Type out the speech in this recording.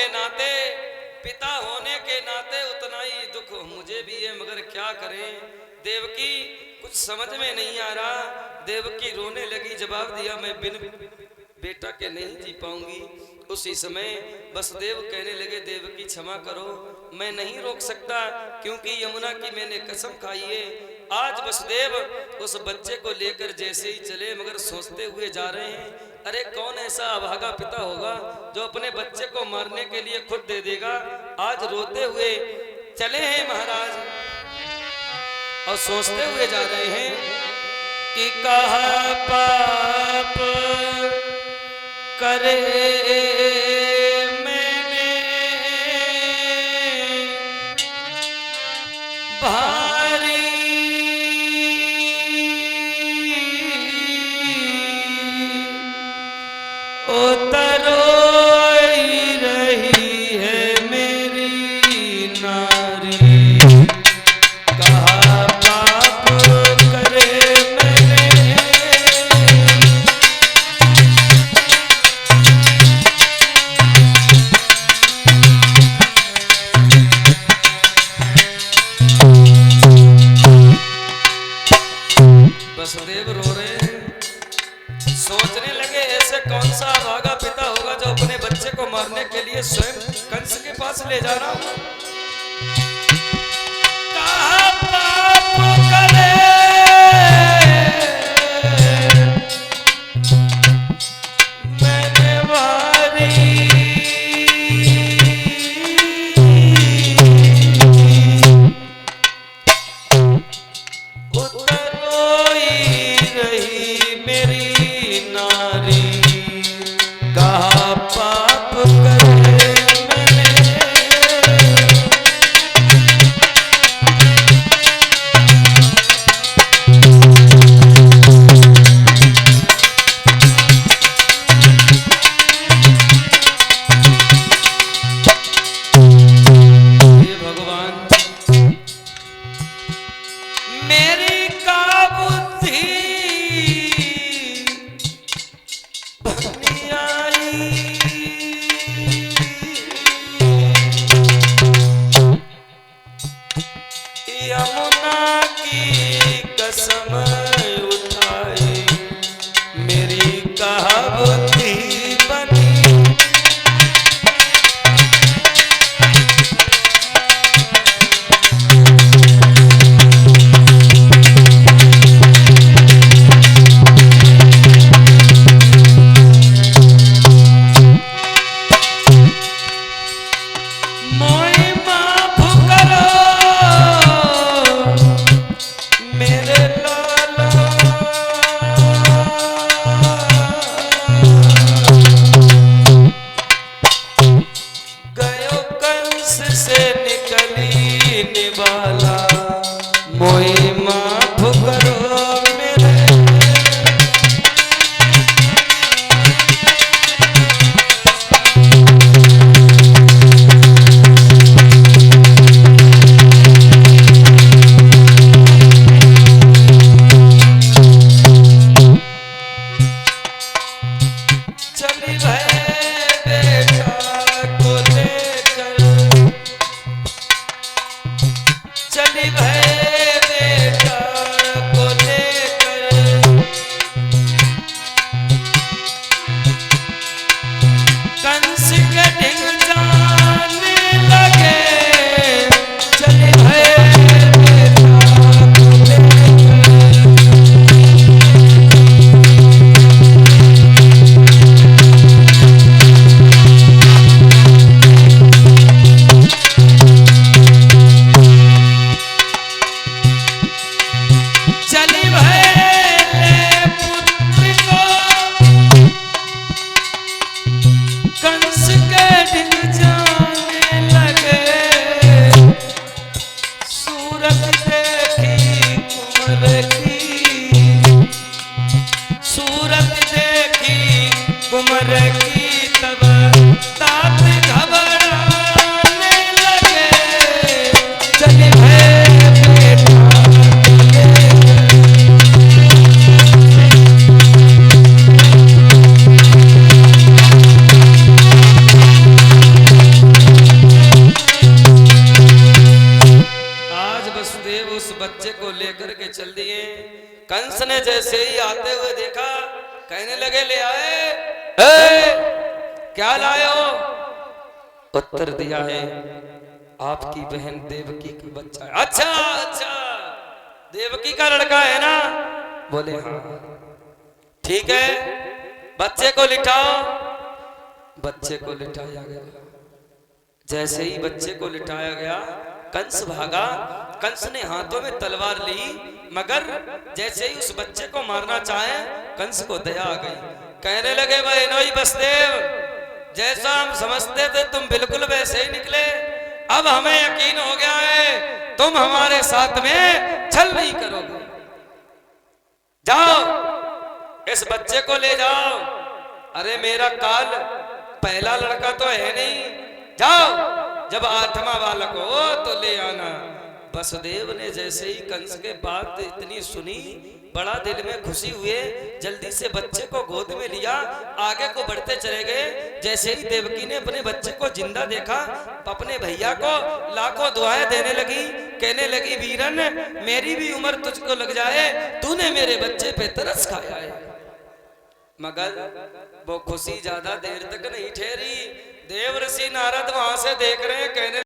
के नाते, पिता होने के नाते उतना ही दुख मुझे भी है, मगर क्या करें। देवकी कुछ समझ में नहीं आ रहा। देवकी रोने लगी, जवाब दिया मैं बिन बेटा के नहीं जी पाऊंगी। उसी समय वसुदेव कहने लगे देवकी क्षमा करो, मैं नहीं रोक सकता, क्योंकि यमुना की मैंने कसम खाई है। आज वसुदेव उस बच्चे को लेकर जैसे ही चले, मगर सोचते हुए जा रहे हैं अरे कौन ऐसा अभागा पिता होगा जो अपने बच्चे को मारने के लिए खुद दे देगा। आज रोते हुए चले हैं महाराज और सोचते हुए जा रहे हैं कि कहा पाप करे मैंने भारी, उतरो रही है मेरी नारी। कहा पाप करे मैंने, वसुदेव रो रहे हैं, सोचने लगे ऐसे कौन सा अभागा पिता होगा जो अपने बच्चे को मारने के लिए स्वयं कंस के पास ले जा रहा हूं। कहा पाप करे मैंने वारी, यमुना की कसम उठाई मेरी कहा बुद्धि बनी। से निकली निवाला मोई माफ करो मेरे, चली भय बेटा को लेकर, चली भय कंस ने जैसे ही आते हुए देखा, कहने लगे ले आए, ए, क्या लाए हो? उत्तर दिया है आपकी बहन देवकी का बच्चा है। अच्छा अच्छा, देवकी का लड़का है ना? बोले हाँ। ठीक है, बच्चे को लिटाओ। बच्चे को लिटाया गया। जैसे ही बच्चे को लिटाया गया, कंस भागा। कंस ने हाथों में तलवार ली, मगर जैसे ही उस बच्चे को मारना चाहे, कंस को दया आ गई। कहने लगे भाई नोई बसदेव, जैसा हम समझते थे तुम बिल्कुल वैसे ही निकले। अब हमें यकीन हो गया है तुम हमारे साथ में छल नहीं करोगे। जाओ इस बच्चे को ले जाओ। अरे मेरा काल पहला लड़का तो है नहीं, जाओ जब 8वां बालक हो तो ले आना। वसुदेव ने जैसे ही कंस के बात इतनी सुनी, बड़ा दिल में खुशी हुए, जल्दी से बच्चे को गोद में लिया, आगे को बढ़ते चले गए। जैसे ही देवकी ने अपने बच्चे को जिंदा देखा, अपने भैया को लाखों दुआएं देने लगी, कहने लगी वीरन मेरी भी उम्र तुझको लग जाए, तूने मेरे बच्चे पे तरस खाया है। मगर वो खुशी ज्यादा देर तक नहीं ठहरी। देव ऋषि नारद वहां से देख रहे हैं, कहने